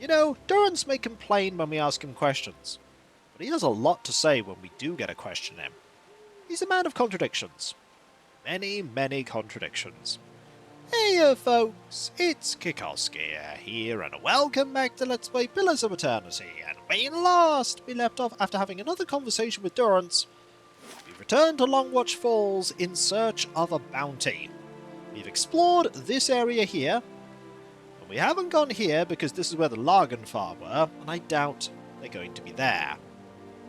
You know, Durance may complain when we ask him questions, but he has a lot to say when we do get a question him. He's a man of contradictions. Many, many contradictions. Hey folks, it's Kikoskia here, and welcome back to Let's Play Pillars of Eternity. And when last we left off after having another conversation with Durance, we've returned to Longwatch Falls in search of a bounty. We've explored this area here, but we haven't gone here because this is where the Lagenfar were, and I doubt they're going to be there.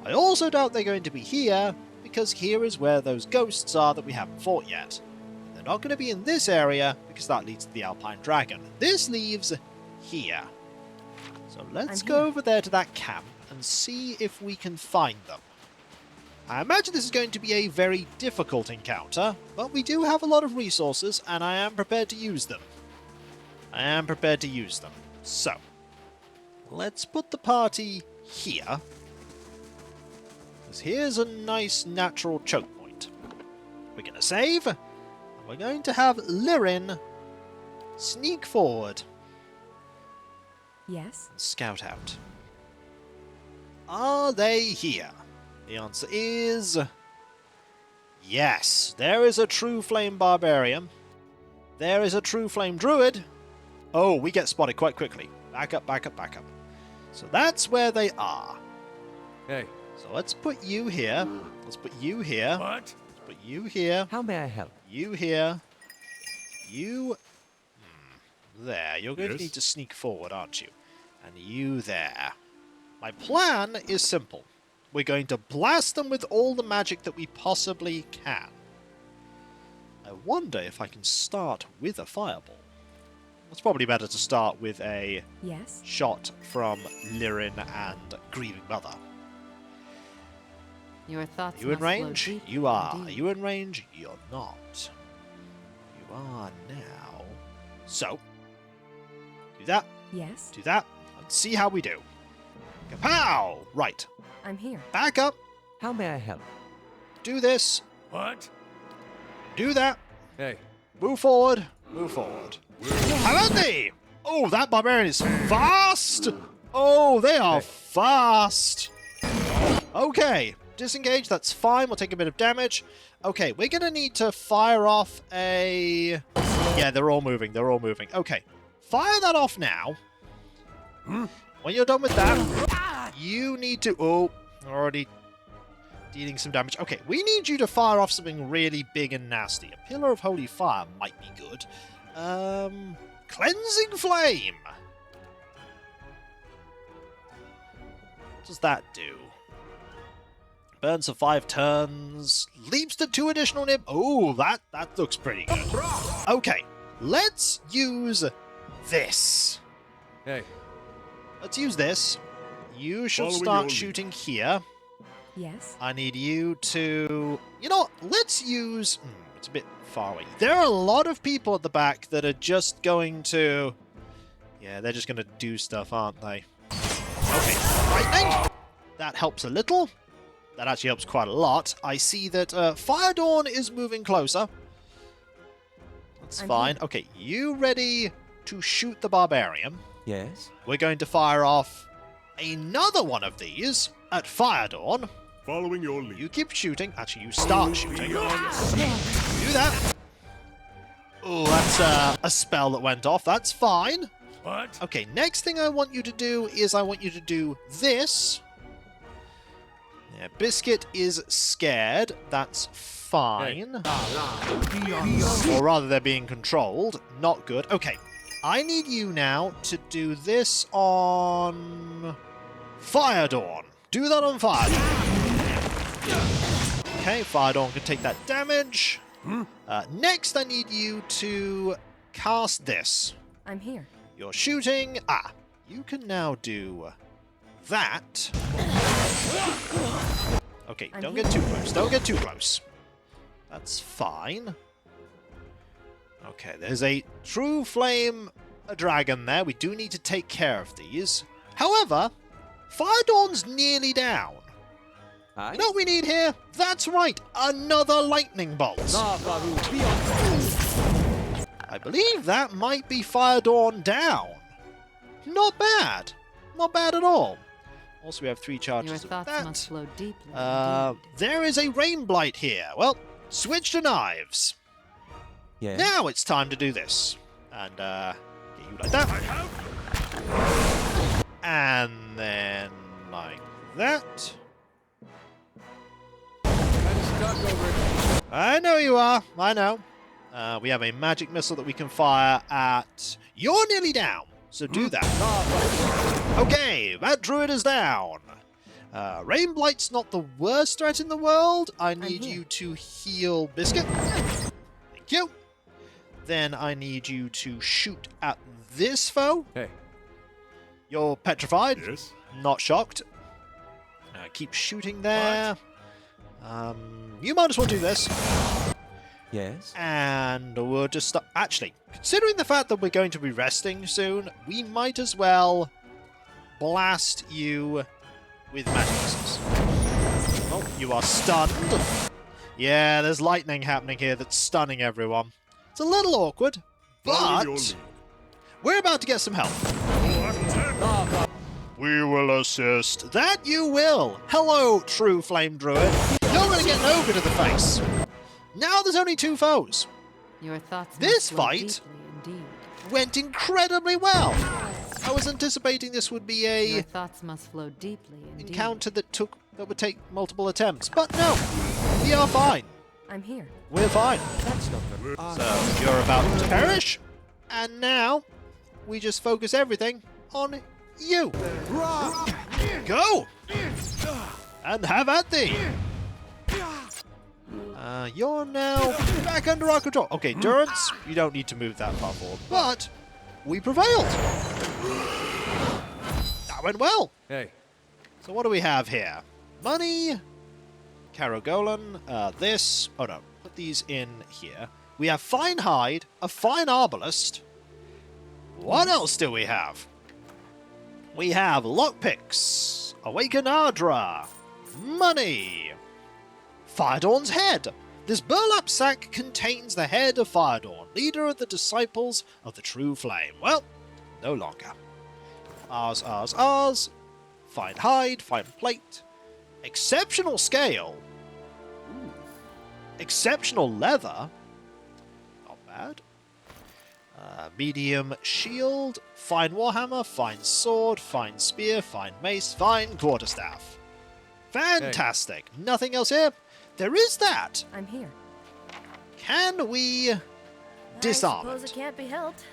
I also doubt they're going to be here, because here is where those ghosts are that we haven't fought yet. They're not going to be in this area, because that leads to the Alpine Dragon. This leaves here. So let's go over there to that camp and see if we can find them. I imagine this is going to be a very difficult encounter, but we do have a lot of resources, and I am prepared to use them. So, let's put the party here. Because here's a nice natural choke point. We're going to save, and we're going to have Lirin sneak forward. Yes. And scout out. Are they here? The answer is... yes, there is a true flame barbarian. There is a true flame druid. Oh, we get spotted quite quickly. Back up, back up, back up. So that's where they are. Hey. So let's put you here. Let's put you here. What? Let's put you here. How may I help? You here. You... there. You're going to Yes? need to sneak forward, aren't you? And you there. My plan is simple. We're going to blast them with all the magic that we possibly can. I wonder if I can start with a fireball. It's probably better to start with a shot from Lirin and Grieving Mother. Your thoughts You in must flow range? deep You are. indeed. You in range? You're not. You are now. So, do that, Yes, do that, and see how we do. Kapow! Right. I'm here. Back up. How may I help? Do this. What? Do that. Hey. Move forward. Move forward. How about thee? Oh, that barbarian is fast! Oh, they are fast! Okay, disengage, that's fine, we'll take a bit of damage. Okay, we're gonna need to fire off a... yeah, they're all moving, Okay, fire that off now. When you're done with that, you need to... oh, already dealing some damage. Okay, we need you to fire off something really big and nasty. A Pillar of Holy Fire might be good. Cleansing Flame! What does that do? Burns for 5 turns, leaps to 2 additional nib. Oh, that looks pretty good. Okay, let's use this. Hey. Let's use this. You should Following start your shooting here. Yes. I need you to... you know what? Let's use... it's a bit far away. There are a lot of people at the back that are just going to... yeah, they're just going to do stuff, aren't they? Okay, lightning! That helps a little. That actually helps quite a lot. I see that Fire Dawn is moving closer. That's fine. Okay, you ready to shoot the barbarian? Yes? We're going to fire off another one of these at Fire Dawn. Following your lead. You keep shooting. Actually, you start shooting. Do that. Oh, that's a spell that went off. That's fine. What? Okay, next thing I want you to do is I want you to do this. Yeah, Biscuit is scared. That's fine. Or rather, they're being controlled. Not good. Okay, I need you now to do this on Fire Dawn. Do that on Fire Dawn. Okay, Fire Dawn can take that damage. Next, I need you to cast this. I'm here. You're shooting. Ah, you can now do that. Okay, don't get too close. Don't get too close. That's fine. Okay, there's a true flame dragon there. We do need to take care of these. However, Fire Dawn's nearly down. You know what we need here? That's right, another lightning bolt. I believe that might be Fire Dawn down. Not bad. Not bad at all. Also, we have 3 Your charges of thoughts that. must flow deeply. Indeed. There is a rain blight here. Well, switch to knives. Yes. Now it's time to do this. And, get you like that. And then like that. I'm stuck over it. I know you are. I know. We have a magic missile that we can fire at... You're nearly down, so do that. Okay, that druid is down. Rain Blight's not the worst threat in the world. I need here. you to heal Biscuit. Thank you. Then I need you to shoot at this foe. Hey. You're petrified. Yes. Not shocked. Keep shooting there. You might as well do this. Yes. And we'll just stop. Actually, considering the fact that we're going to be resting soon, we might as well blast you with magic missiles. Oh, you are stunned. Yeah, there's lightning happening here that's stunning everyone. It's a little awkward, Follow your but lead. we're about to get some help. We will assist. That you will. Hello, true flame druid. You're going to get an ogre to the face. Now there's only 2 foes. Your thoughts This must flow fight- deeply. Indeed. Went incredibly well. I was anticipating this would be Your a thoughts must flow deeply. Indeed. encounter that would take multiple attempts, but no, we are fine. I'm here. We're fine. That's not good. So you're about to perish, and now we just focus everything on you. Go and have at thee. You're now back under our control. Okay, Durance, you don't need to move that far forward, but we prevailed. That went well. Hey. So what do we have here? Money, Karagolan, this. Oh no, put these in here. We have fine hide, a fine arbalist. What else do we have? We have lockpicks, awaken Ardra, money, Firedawn's head. This burlap sack contains the head of Firedawn, leader of the disciples of the true flame. Well, no longer. Ours. Fine hide, fine plate. Exceptional scale. Ooh. Exceptional leather. Not bad. Medium shield, fine warhammer, fine sword, fine spear, fine mace, fine quarterstaff. Fantastic. Nothing else here? There is that. I'm here. Can we disarm I suppose it? it can't be helped.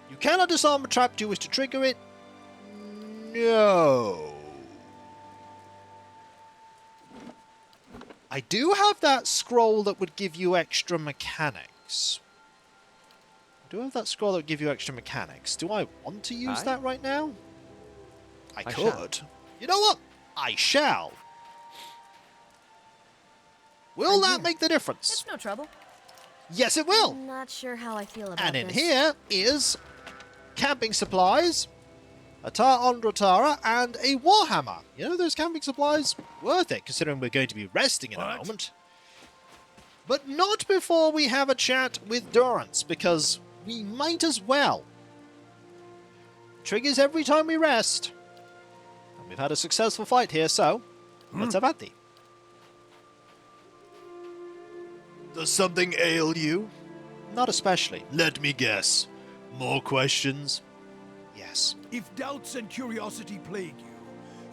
You cannot disarm a trap. Do you wish to trigger it? No. I do have that scroll that would give you extra mechanics. Do I have that scroll that would give you extra mechanics? Do I want to use Aye. that right now? I I could. You know what? I shall. Will I'm that here. make the difference? It's no trouble. Yes, it will. I'm not sure how I feel about And in this. here is camping supplies, a Tar Ondratara, and a Warhammer. You know, those camping supplies, worth it, considering we're going to be resting in a What? moment. But not before we have a chat with Durance, because we might as well. Triggers every time we rest. And we've had a successful fight here, so let's have at thee. Does something ail you? Not especially. Let me guess. More questions? Yes. If doubts and curiosity plague you,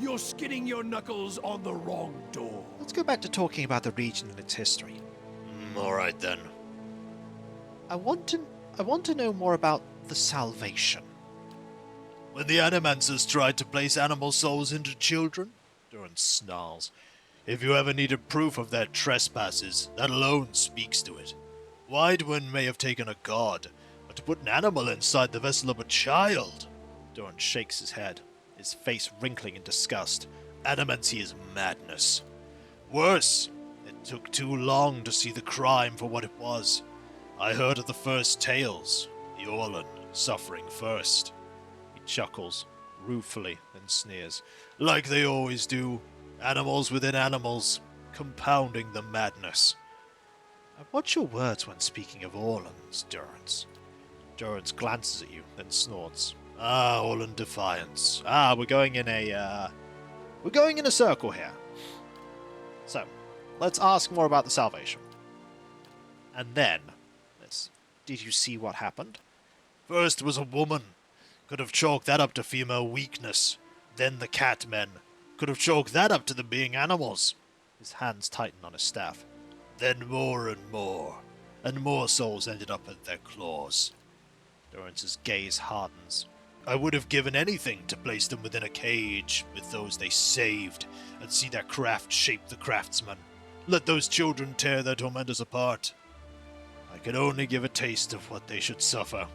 you're skidding your knuckles on the wrong door. Let's go back to talking about the region and its history. All right then. I want to know more about the salvation. When the Animancers tried to place animal souls into children, Durance snarls. If you ever needed proof of their trespasses, that alone speaks to it. Widewin may have taken a god, but to put an animal inside the vessel of a child? Durance shakes his head, his face wrinkling in disgust. Animancy is madness. Worse, it took too long to see the crime for what it was. I heard of the first tales, the Orlan suffering first. He chuckles, ruefully, and sneers. Like they always do. Animals within animals, compounding the madness. Watch your words when speaking of Orlans, Durance. Durance glances at you, then snorts. Ah, all in defiance. Ah, we're going in a circle here. So, let's ask more about the salvation. And then, did you see what happened? First was a woman. Could have chalked that up to female weakness. Then the cat men. Could have chalked that up to them being animals. His hands tightened on his staff. Then more and more souls ended up at their claws. Durance's gaze hardens. I would have given anything to place them within a cage with those they saved and see their craft shape the craftsman. Let those children tear their tormentors apart. I can only give a taste of what they should suffer.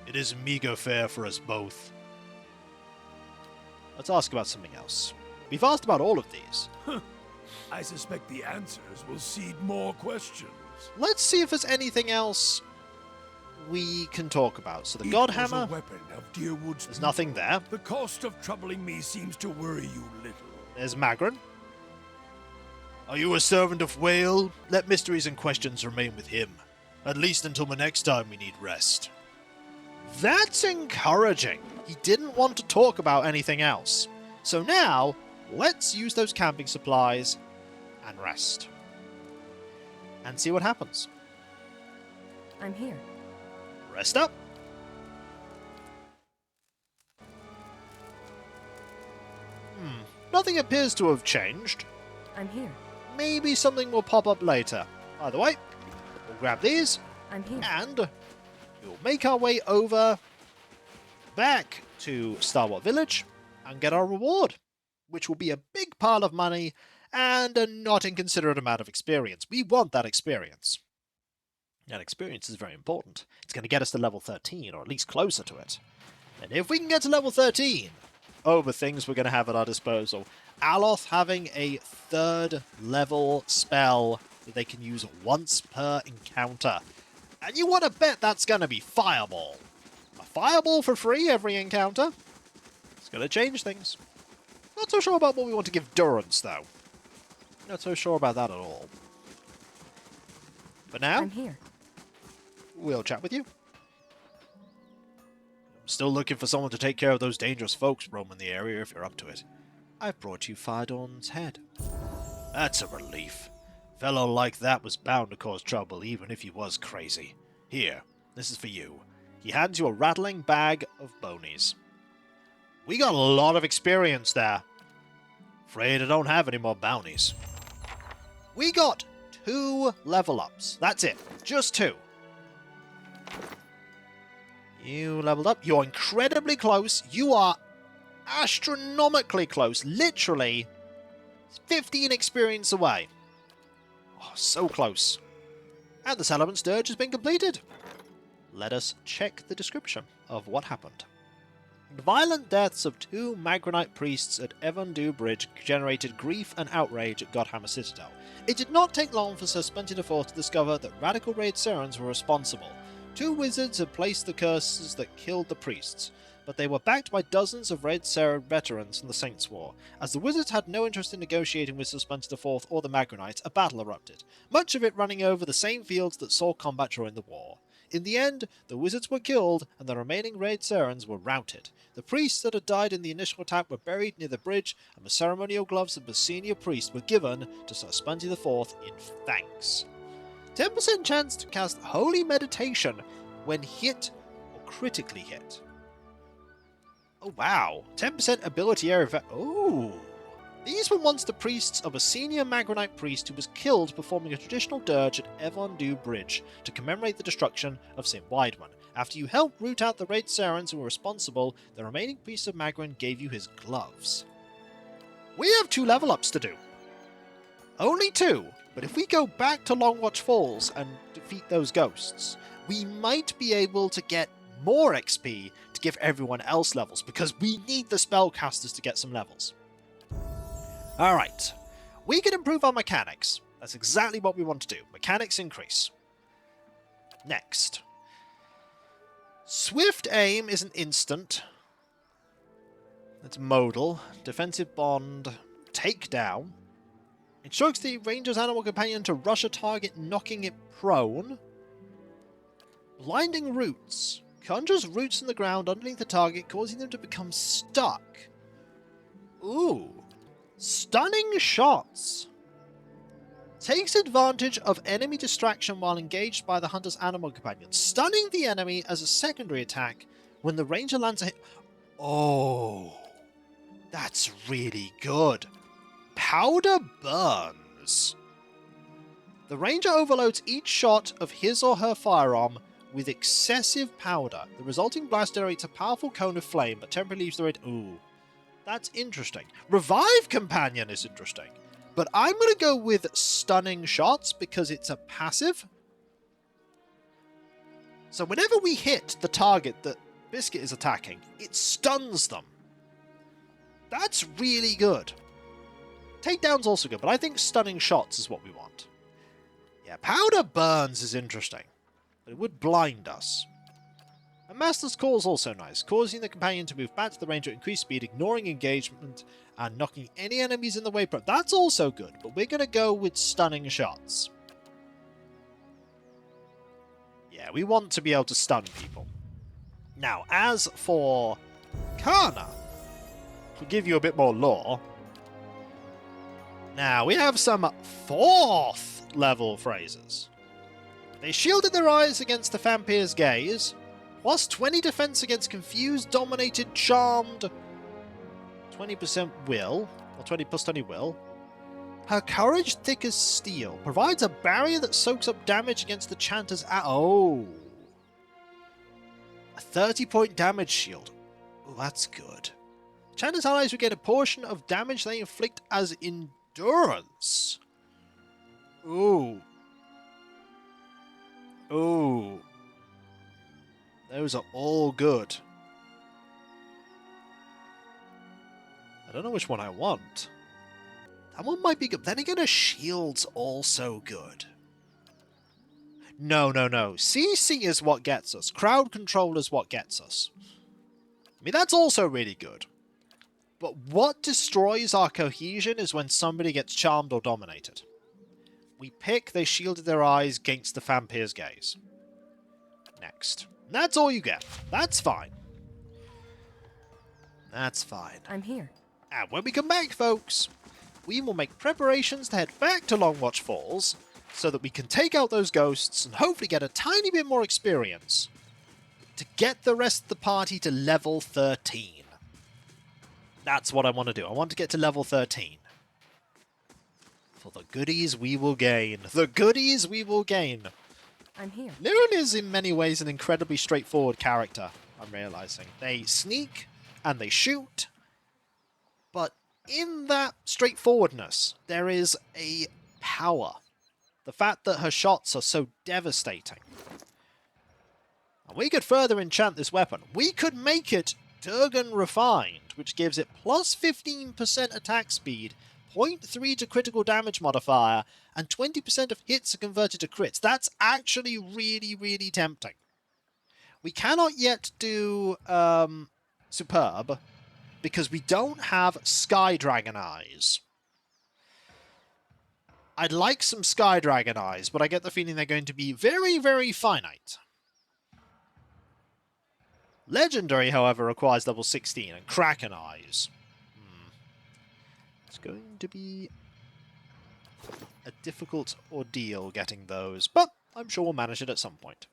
It is meager fare for us both. Let's ask about something else. We've asked about all of these. I suspect the answers will seed more questions. Let's see if there's anything else we can talk about. So the It God was Hammer, a weapon of Deerwood's there's nothing there. The cost of troubling me seems to worry you little. There's Magrin. Are you a servant of Whale? Let mysteries and questions remain with him. At least until the next time we need rest. That's encouraging. He didn't want to talk about anything else. So now, let's use those camping supplies and rest. And see what happens. I'm here. Rest up. Nothing appears to have changed. I'm here. Maybe something will pop up later. Either way, we'll grab these I'm here. and we'll make our way over back to Starwater Village and get our reward, which will be a big pile of money and a not inconsiderate amount of experience. We want that experience. That experience is very important. It's going to get us to level 13, or at least closer to it. And if we can get to level 13, over things we're going to have at our disposal. Aloth having a 3rd level spell that they can use once per encounter. And you want to bet that's going to be Fireball. A Fireball for free every encounter? It's going to change things. Not so sure about what we want to give Durance, though. Not so sure about that at all. But now, I'm here. we'll chat with you. I'm still looking for someone to take care of those dangerous folks roaming the area if you're up to it. I've brought you Fardorn's head. That's a relief. A fellow like that was bound to cause trouble even if he was crazy. Here, this is for you. He hands you a rattling bag of bonies. We got a lot of experience there. Afraid I don't have any more bounties. We got 2 level ups. That's it. Just 2. You leveled up. You're incredibly close. You are astronomically close. Literally 15 experience away. Oh, so close. And the Salamence Dirge has been completed. Let us check the description of what happened. The violent deaths of 2 Magronite priests at Evandue Bridge generated grief and outrage at Godhammer Citadel. It did not take long for Sir Splendid IV to discover that radical raid Serans were responsible. 2 wizards had placed the curses that killed the priests, but they were backed by dozens of Red Seren veterans from the Saints' War. As the wizards had no interest in negotiating with Sir Splendid IV or the Magronites, a battle erupted, much of it running over the same fields that saw combat during the war. In the end, the wizards were killed, and the remaining Raid Serans were routed. The priests that had died in the initial attack were buried near the bridge, and the ceremonial gloves of the senior priest were given to Sir Splendid IV in thanks. 10% chance to cast Holy Meditation when hit or critically hit. Oh wow, 10% ability area effect. Oh! These were once the priests of a senior Magronite priest who was killed performing a traditional dirge at Evandue Bridge to commemorate the destruction of St. Wideman. After you helped root out the Raid Serans who were responsible, the remaining priest of Magron gave you his gloves. We have 2 level ups to do. Only 2, but if we go back to Longwatch Falls and defeat those ghosts, we might be able to get more XP to give everyone else levels, because we need the spellcasters to get some levels. Alright, we can improve our mechanics. That's exactly what we want to do. Mechanics increase. Next. Swift aim is an instant. It's modal. Defensive bond. Takedown. Instructs the ranger's animal companion to rush a target, knocking it prone. Blinding roots Conjures roots in the ground underneath the target, causing them to become stuck. Ooh. Stunning shots. Takes advantage of enemy distraction while engaged by the hunter's animal companion, stunning the enemy as a secondary attack when the ranger lands a hit. Oh, that's really good. Powder burns. The ranger overloads each shot of his or her firearm with excessive powder. The resulting blast generates a powerful cone of flame but temporarily leaves the raid. Ooh, that's interesting. Revive companion is interesting. But I'm going to go with stunning shots because it's a passive. So whenever we hit the target that Biscuit is attacking, it stuns them. That's really good. Takedown's also good, but I think stunning shots is what we want. Yeah, powder burns is interesting, but it would blind us. A Master's Call is also nice, causing the companion to move back to the range at increased speed, ignoring engagement and knocking any enemies in the way. That's also good, but we're going to go with stunning shots. Yeah, we want to be able to stun people. Now, as for Kana, to give you a bit more lore, now we have some 4th level phrases. They shielded their eyes against the vampire's gaze, plus 20 defense against confused, dominated, charmed, 20% will, or 20 plus 20 will. Her courage thick as steel provides a barrier that soaks up damage against the chanter's oh. A 30-point damage shield. Oh, that's good. Chanter's allies will get a portion of damage they inflict as endurance. Ooh. Ooh. Those are all good. I don't know which one I want. That one might be good. Then again, a shield's also good. No. CC is what gets us. Crowd control is what gets us. I mean, that's also really good. But what destroys our cohesion is when somebody gets charmed or dominated. We pick they shielded their eyes against the vampire's gaze. Next. That's all you get. That's fine. That's fine. I'm here. And when we come back, folks, we will make preparations to head back to Longwatch Falls so that we can take out those ghosts and hopefully get a tiny bit more experience to get the rest of the party to level 13. That's what I want to do. I want to get to level 13. For the goodies we will gain. The goodies we will gain. I'm here. Loon is in many ways an incredibly straightforward character, I'm realizing. They sneak and they shoot, but in that straightforwardness, there is a power. The fact that her shots are so devastating. And we could further enchant this weapon. We could make it Durgan Refined, which gives it plus 15% attack speed, 0.3 to critical damage modifier, and 20% of hits are converted to crits. That's actually really, really tempting. We cannot yet do Superb, because we don't have Sky Dragon Eyes. I'd like some Sky Dragon Eyes, but I get the feeling they're going to be very, very finite. Legendary, however, requires level 16, and Kraken Eyes. It's going to be a difficult ordeal getting those, but I'm sure we'll manage it at some point.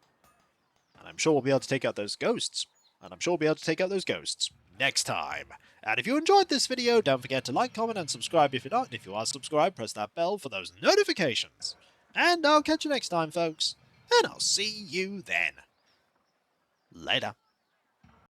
And I'm sure we'll be able to take out those ghosts. And I'm sure we'll be able to take out those ghosts next time. And if you enjoyed this video, don't forget to like, comment, and subscribe if you're not. And if you are subscribed, press that bell for those notifications. And I'll catch you next time, folks. And I'll see you then. Later.